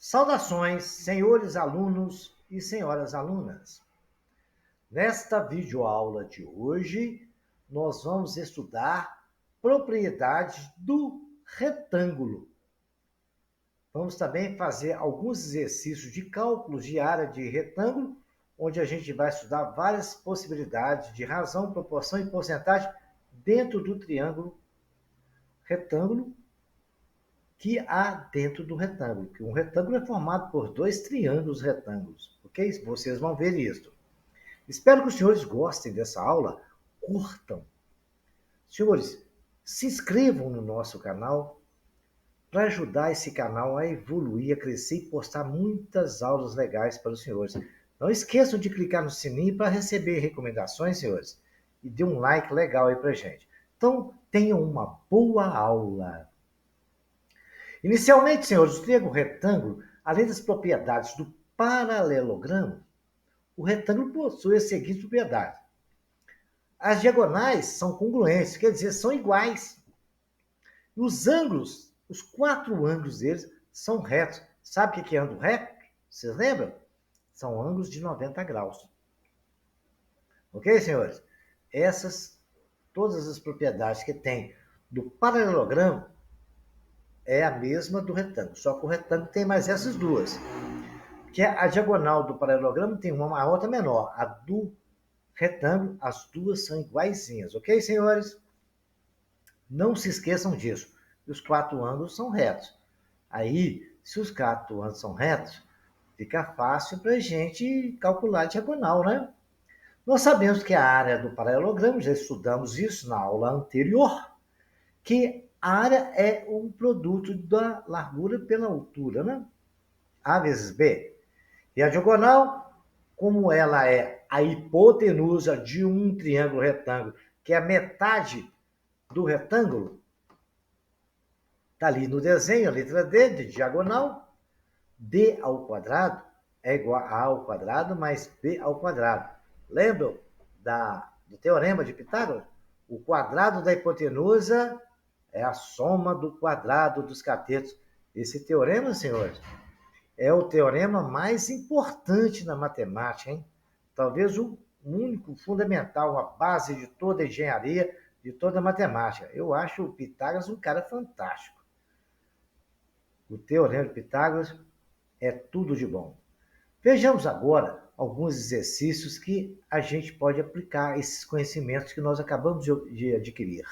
Saudações, senhores alunos e senhoras alunas. Nesta videoaula de hoje, nós vamos estudar propriedades do retângulo. Vamos também fazer alguns exercícios de cálculos de área de retângulo, onde a gente vai estudar várias possibilidades de razão, proporção e porcentagem dentro do triângulo retângulo que há dentro do retângulo. Que um retângulo é formado por dois triângulos retângulos, ok? Vocês vão ver isso. Espero que os senhores gostem dessa aula, curtam. Senhores, se inscrevam no nosso canal para ajudar esse canal a evoluir, a crescer e postar muitas aulas legais para os senhores. Não esqueçam de clicar no sininho para receber recomendações, senhores. E dê um like legal aí para gente. Então, tenham uma boa aula. Inicialmente, senhores, o triângulo retângulo, além das propriedades do paralelogramo, o retângulo possui as seguintes propriedades. As diagonais são congruentes, quer dizer, são iguais. E os ângulos, os quatro ângulos deles, são retos. Sabe o que é ângulo reto? Vocês lembram? São ângulos de 90 graus. Ok, senhores? Todas as propriedades que tem do paralelogramo, é a mesma do retângulo, só que o retângulo tem mais essas duas. Que a diagonal do paralelogramo tem uma maior, outra menor. A do retângulo, as duas são iguaizinhas, ok, senhores? Não se esqueçam disso. Os quatro ângulos são retos. Aí, se os quatro ângulos são retos, fica fácil para a gente calcular a diagonal, né? Nós sabemos que a área do paralelogramo, já estudamos isso na aula anterior, que a área é o produto da largura pela altura, né? A vezes B. E a diagonal, como ela é a hipotenusa de um triângulo retângulo, que é a metade do retângulo, está ali no desenho, a letra D, de diagonal, D ao quadrado é igual a ao quadrado mais B ao quadrado. Lembram do teorema de Pitágoras? O quadrado da hipotenusa é a soma do quadrado dos catetos. Esse teorema, senhores, é o teorema mais importante na matemática, hein? Talvez o único, fundamental, a base de toda a engenharia, de toda a matemática. Eu acho o Pitágoras um cara fantástico. O teorema de Pitágoras é tudo de bom. Vejamos agora alguns exercícios que a gente pode aplicar esses conhecimentos que nós acabamos de adquirir.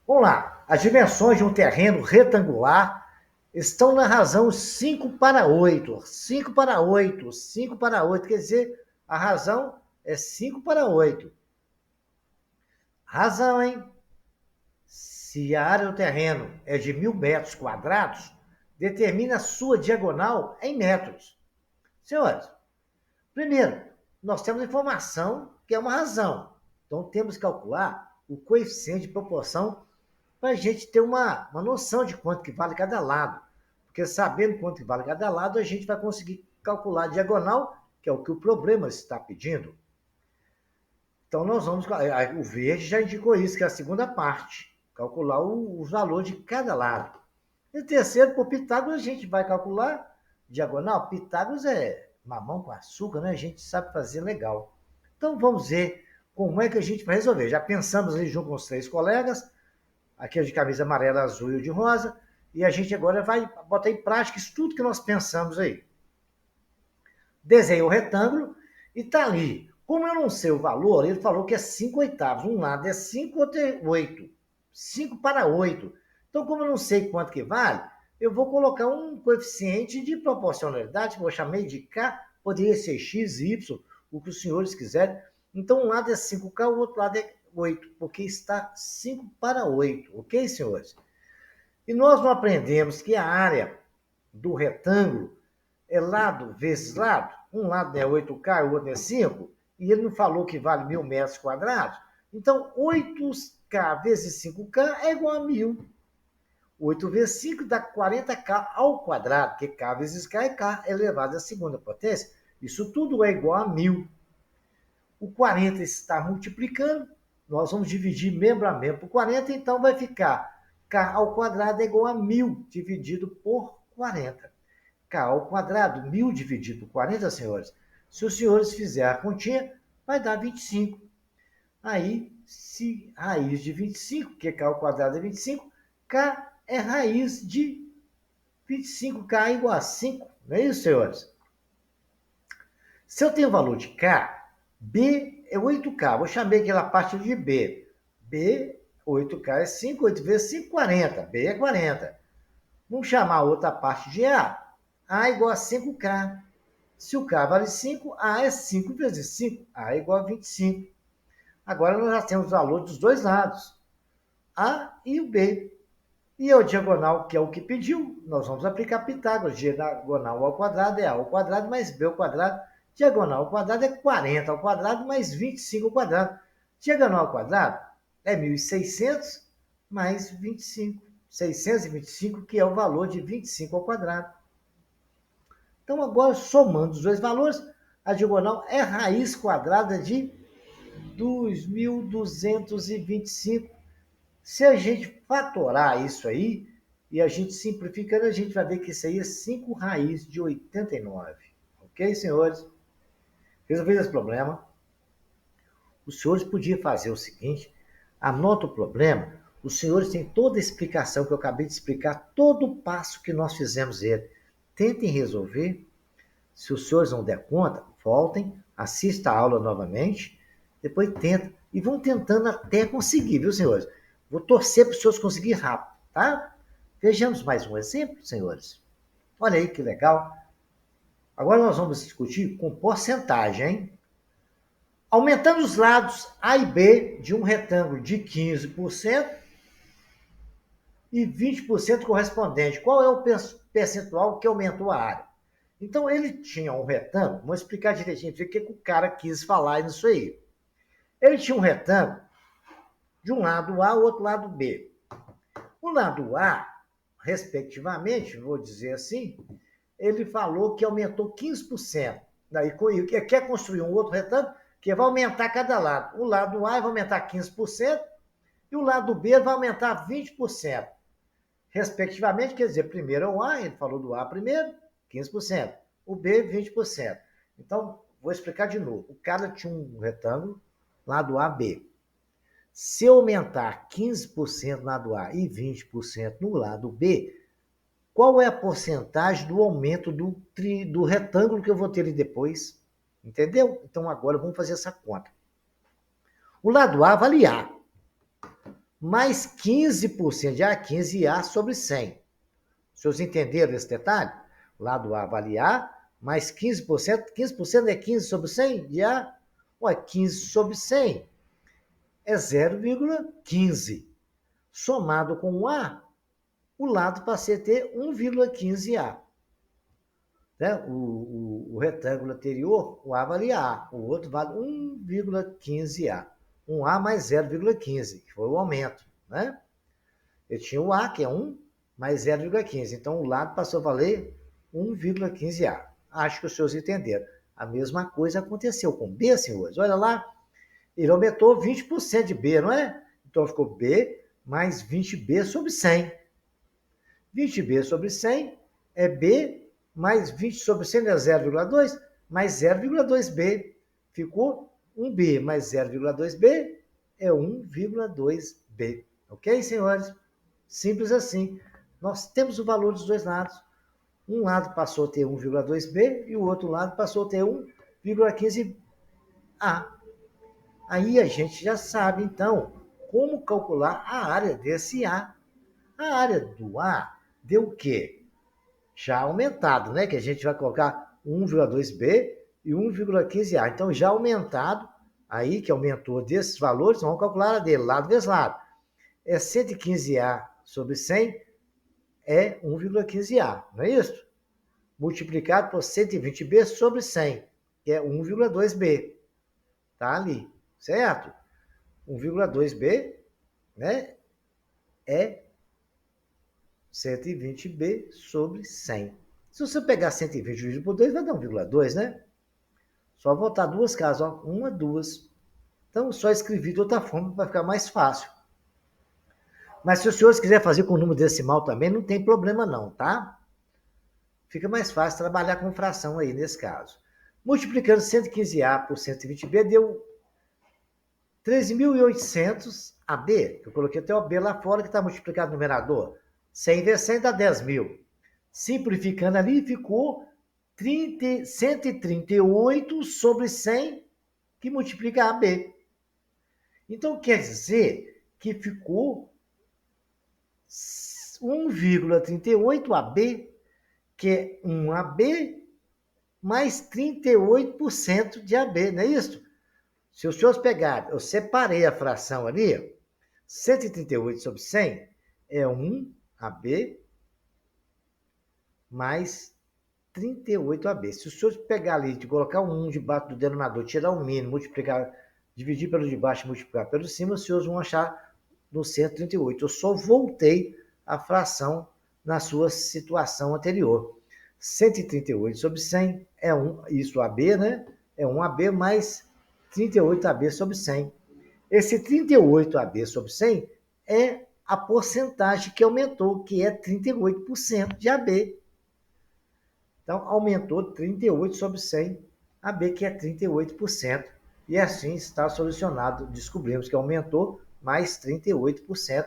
Vamos lá. As dimensões de um terreno retangular estão na razão 5/8. 5/8. 5/8. Quer dizer, a razão é 5/8. Razão, hein? Se a área do terreno é de 1.000 metros quadrados, determine a sua diagonal em metros. Senhores, primeiro, nós temos informação que é uma razão. Então, temos que calcular o coeficiente de proporção para a gente ter uma noção de quanto que vale cada lado. Porque sabendo quanto que vale cada lado, a gente vai conseguir calcular a diagonal, que é o que o problema está pedindo. Então, nós vamos... O verde já indicou isso, que é a segunda parte. Calcular o valor de cada lado. E terceiro, por Pitágoras, a gente vai calcular diagonal. Pitágoras é mamão com açúcar, né? A gente sabe fazer legal. Então, vamos ver como é que a gente vai resolver. Já pensamos ali junto com os três colegas, aquele de camisa amarela, azul e o de rosa, e a gente agora vai botar em prática isso tudo que nós pensamos aí. Desenha o retângulo e está ali. Como eu não sei o valor, ele falou que é 5/8. Um lado é 5, outro é 8. 5/8. Então, como eu não sei quanto que vale, eu vou colocar um coeficiente de proporcionalidade, que eu chamei de K, poderia ser X, Y, o que os senhores quiserem. Então, um lado é 5K, o outro lado é 8, porque está 5/8, ok, senhores? E nós não aprendemos que a área do retângulo é lado vezes lado. Um lado é 8K, o outro é 5, e ele não falou que vale 1.000 metros quadrados. Então, 8K vezes 5K é igual a 1.000. 8 vezes 5 dá 40K ao quadrado, que K vezes K é K elevado à segunda potência. Isso tudo é igual a 1.000. O 40 está multiplicando, nós vamos dividir membro a membro por 40, então vai ficar K ao quadrado é igual a 1.000 dividido por 40. K ao quadrado, 1.000 dividido por 40, senhores. Se os senhores fizerem a continha, vai dar 25. Aí, se raiz de 25, que K ao quadrado é 25, K é raiz de 25K igual a 5. Não é isso, senhores? Se eu tenho o valor de K, B é 8K. Vou chamar aquela parte de B. B, 8K é 5, 8 vezes 5, 40. B é 40. Vamos chamar a outra parte de A. A igual a 5K. Se o K vale 5, A é 5 vezes 5. A é igual a 25. Agora nós já temos o valor dos dois lados. A e o B. E a diagonal, que é o que pediu, nós vamos aplicar Pitágoras. Diagonal ao quadrado é A ao quadrado mais B ao quadrado. Diagonal ao quadrado é 40 ao quadrado mais 25 ao quadrado. Diagonal ao quadrado é 1.600 mais 25. 625, que é o valor de 25 ao quadrado. Então, agora, somando os dois valores, a diagonal é raiz quadrada de 2.225. Se a gente fatorar isso aí, e a gente simplificando, a gente vai ver que isso aí é 5 raiz de 89. Ok, senhores? Resolvido esse problema. Os senhores podiam fazer o seguinte, anota o problema, os senhores têm toda a explicação que eu acabei de explicar, todo o passo que nós fizemos ele. Tentem resolver. Se os senhores não der conta, voltem, assista a aula novamente, depois tenta. E vão tentando até conseguir, viu, senhores? Vou torcer para os senhores conseguirem rápido, tá? Vejamos mais um exemplo, senhores. Olha aí que legal. Agora nós vamos discutir com porcentagem, hein? Aumentando os lados A e B de um retângulo de 15% e 20% correspondente. Qual é o percentual que aumentou a área? Então, ele tinha um retângulo, vamos explicar direitinho o que o cara quis falar nisso aí. Ele tinha um retângulo de um lado A e o outro lado B. O lado A, respectivamente, vou dizer assim, ele falou que aumentou 15%. Daí, quer construir um outro retângulo que vai aumentar cada lado. O lado A vai aumentar 15% e o lado B vai aumentar 20%. Respectivamente, quer dizer, primeiro é o A, ele falou do A primeiro, 15%. O B, 20%. Então, vou explicar de novo. O cara tinha um retângulo, lado A, B. Se eu aumentar 15% no lado A e 20% no lado B, qual é a porcentagem do aumento do retângulo que eu vou ter ali depois? Entendeu? Então, agora vamos fazer essa conta. O lado A vale A. Mais 15% de A, 15A sobre 100. Se vocês entenderam esse detalhe? Lado A vale A, mais 15%. 15% é 15 sobre 100 de A? Ué, 15 sobre 100 é 0,15. Somado com o A, o lado passei a ter 1,15A. Né? O retângulo anterior, o A vale A, o outro vale 1,15A. 1A mais 0,15, que foi o aumento. Né? Eu tinha o A, que é 1, mais 0,15. Então, o lado passou a valer 1,15A. Acho que os senhores entenderam. A mesma coisa aconteceu com B, senhores. Olha lá, ele aumentou 20% de B, não é? Então, ficou B mais 20B sobre 100. 20B sobre 100 é B mais 20 sobre 100 é 0,2, mais 0,2B. Ficou 1B mais 0,2B é 1,2B. Ok, senhores? Simples assim. Nós temos o valor dos dois lados. Um lado passou a ter 1,2B e o outro lado passou a ter 1,15A. Aí a gente já sabe, então, como calcular a área desse A. A área do A deu o quê? Já aumentado, né? Que a gente vai colocar 1,2B e 1,15A. Então, já aumentado, aí que aumentou desses valores, vamos calcular a área dele, lado vezes lado. É 115A sobre 100 é 1,15A, não é isso? Multiplicado por 120B sobre 100, que é 1,2B. Tá ali, certo? 1,2B, né? É 120B sobre 100. Se você pegar 120 dividido por 2, vai dar 1,2, né? Só voltar duas casas, ó. Uma, duas. Então, só escrevi de outra forma para ficar mais fácil. Mas se os senhores quiserem fazer com o número decimal também, não tem problema não, tá? fica mais fácil trabalhar com fração aí nesse caso. Multiplicando 115A por 120B deu 13.800 AB. Eu coloquei até o B lá fora que está multiplicado no numerador. 100 vezes 100 dá 10.000. Simplificando ali, ficou 138 sobre 100, que multiplica AB. Então, quer dizer que ficou 1,38 AB, que é 1 AB mais 38% de AB, não é isso? Se os senhores pegarem, eu separei a fração ali, 138 sobre 100 é 1 AB mais 38 AB. Se os senhores pegar ali, de colocar um 1 debaixo do denominador, tirar o mínimo, multiplicar, dividir pelo de baixo e multiplicar pelo de cima, os senhores vão achar no 138. Eu só voltei a fração na sua situação anterior. 138 sobre 100 é 1, isso AB, né? É 1 AB mais 38 AB sobre 100. Esse 38 AB sobre 100 é a porcentagem que aumentou, que é 38% de AB. Então, aumentou 38 sobre 100 AB, que é 38%. E assim está solucionado. Descobrimos que aumentou mais 38%,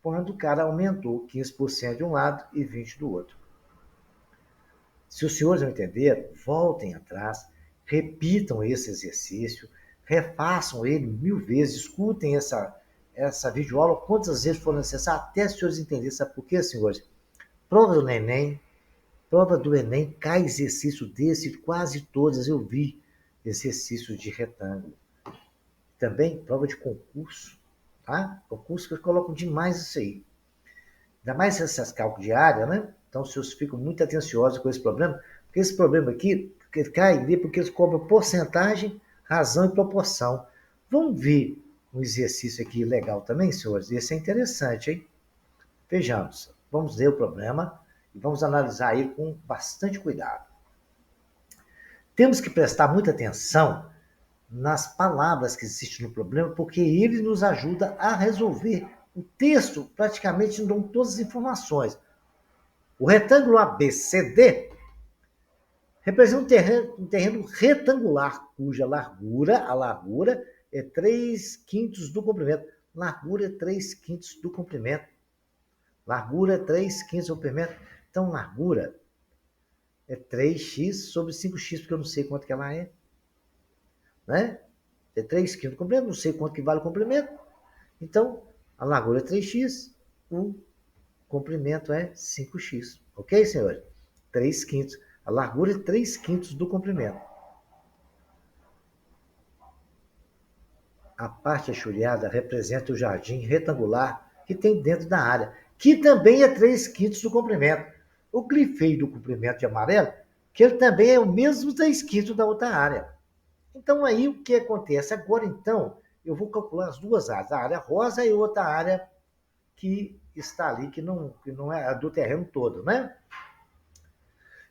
quando o cara aumentou 15% de um lado e 20% do outro. Se os senhores não entenderam, voltem atrás, repitam esse exercício, refaçam ele 1000 vezes, escutem essa videoaula quantas vezes for necessário, até os senhores entenderem. Sabe por quê, senhores? Prova do Enem, cai exercício desse, quase todas eu vi exercícios de retângulo. Também prova de concurso, tá? Concurso que colocam demais isso aí. Ainda mais essas cálculos de área, né? Então, os senhores ficam muito atenciosos com esse problema, porque esse problema aqui cai ali porque eles cobram porcentagem, razão e proporção. Vamos ver um exercício aqui legal também, senhores? Esse é interessante, hein? Vejamos. Vamos ler o problema e vamos analisar ele com bastante cuidado. Temos que prestar muita atenção nas palavras que existem no problema, porque ele nos ajuda a resolver. O texto praticamente dá todas as informações. O retângulo ABCD representa um terreno retangular, cuja a largura é 3/5 do comprimento. Largura é 3/5 do comprimento. Largura é 3/5 do comprimento. Então, largura é 3x sobre 5x, porque eu não sei quanto que ela é. Né? É 3/5 do comprimento, não sei quanto que vale o comprimento. Então, a largura é 3x, o comprimento é 5x. Ok, senhores? 3/5. A largura é 3/5 do comprimento. A parte achuriada representa o jardim retangular que tem dentro da área, que também é 3/5 do comprimento. O grifei do comprimento de amarelo, que ele também é o mesmo 3/5 da outra área. Então, aí o que acontece? Agora, então, eu vou calcular as duas áreas, a área rosa e outra área que está ali, que não é a do terreno todo, né?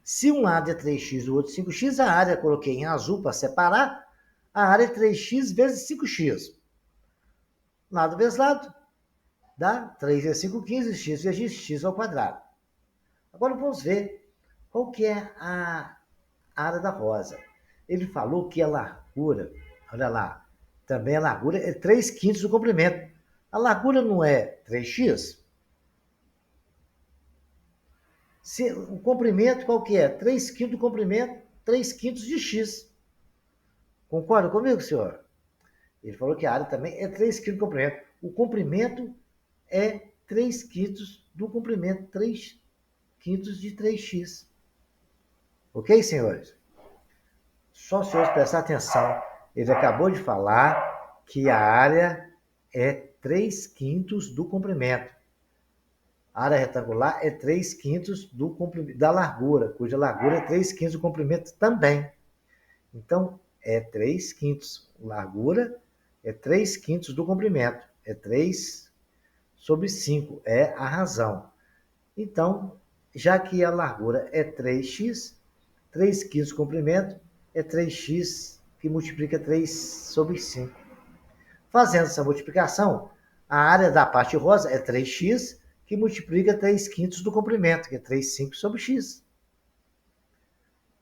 Se um lado é 3x e o outro 5x, a área coloquei em azul para separar, a área é 3x vezes 5x. Lado vezes lado, dá 3 vezes 5, 15, x vezes x ao quadrado. Agora vamos ver qual que é a área da rosa. Ele falou que a largura, olha lá, também a largura é 3/5 do comprimento. A largura não é 3x? O comprimento qual que é? 3/5 do comprimento, 3/5 de x. Concorda comigo, senhor? Ele falou que a área também é 3/5 do comprimento. O comprimento é 3/5 do comprimento, 3/5 de 3x. Ok, senhores? Só os senhores prestar atenção. Ele acabou de falar que a área é 3/5 do comprimento. A área retangular é 3/5 da largura, cuja largura é 3/5 do comprimento também. Então, é 3/5. Largura é 3/5 do comprimento. É 3 sobre 5. É a razão. Então, já que a largura é 3x, 3/5 do comprimento é 3x, que multiplica 3 sobre 5. Fazendo essa multiplicação, a área da parte rosa é 3x, que multiplica 3/5 do comprimento, que é 3/5 sobre x.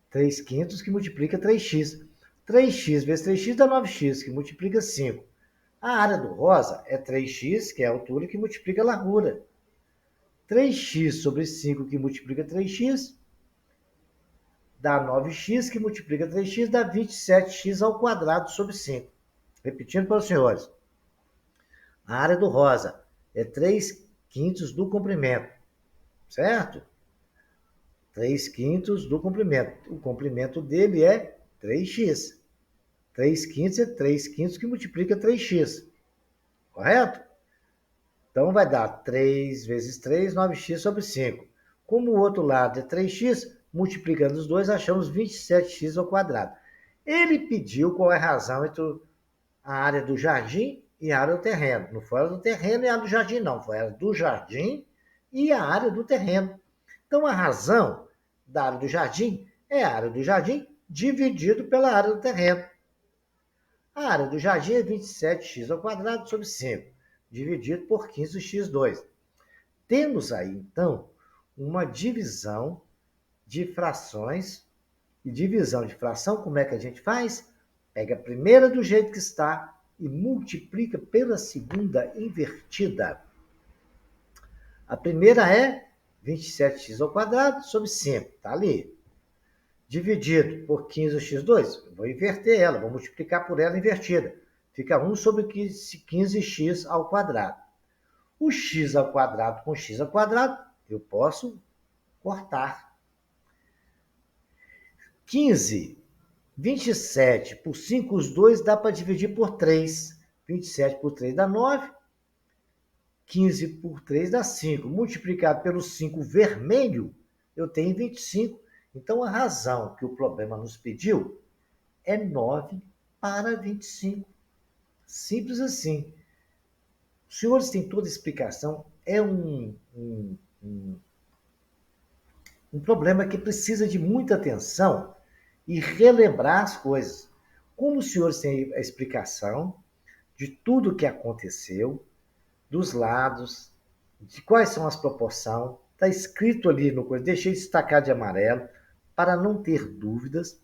3 quintos que multiplica 3x. 3x vezes 3x dá 9x, que multiplica 5. A área do rosa é 3x, que é a altura, que multiplica a largura. 3x sobre 5, que multiplica 3x, dá 9x, que multiplica 3x, dá 27x ao quadrado sobre 5. Repetindo para os senhores. A área do rosa é 3 quintos do comprimento, certo? 3 quintos do comprimento. O comprimento dele é 3x. 3 quintos é 3 quintos que multiplica 3x. Correto? Então vai dar 3 vezes 3, 9x sobre 5. Como o outro lado é 3x, multiplicando os dois, achamos 27x ao quadrado. Ele pediu qual é a razão entre a área do jardim e a área do terreno. Não foi a área do terreno e a área do jardim, não. Foi a área do jardim e a área do terreno. Então, a razão da área do jardim é a área do jardim dividido pela área do terreno. A área do jardim é 27x ao quadrado sobre 5, dividido por 15x2. Temos aí, então, uma divisão de frações. E divisão de fração, como é que a gente faz? Pega a primeira do jeito que está e multiplica pela segunda invertida. A primeira é 27x ao quadrado sobre 5, está ali. Dividido por 15x2, vou inverter ela, vou multiplicar por ela invertida. Fica 1 sobre 15x ao quadrado. O x ao quadrado com x ao quadrado, eu posso cortar. 27 por 5, os dois dá para dividir por 3. 27 por 3 dá 9. 15 por 3 dá 5. Multiplicado pelo 5 vermelho, eu tenho 25. Então, a razão que o problema nos pediu é 9 para 25. Simples assim. Os senhores têm toda a explicação. É um problema que precisa de muita atenção e relembrar as coisas. Como os senhores têm a explicação de tudo o que aconteceu, dos lados, de quais são as proporções, está escrito ali no coisa, deixei destacar de amarelo, para não ter dúvidas.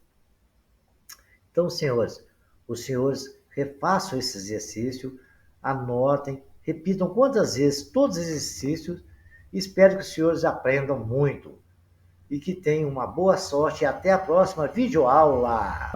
Então, senhores, os senhores refaçam esse exercício, anotem, repitam quantas vezes todos os exercícios, e espero que os senhores aprendam muito e que tenham uma boa sorte e até a próxima videoaula.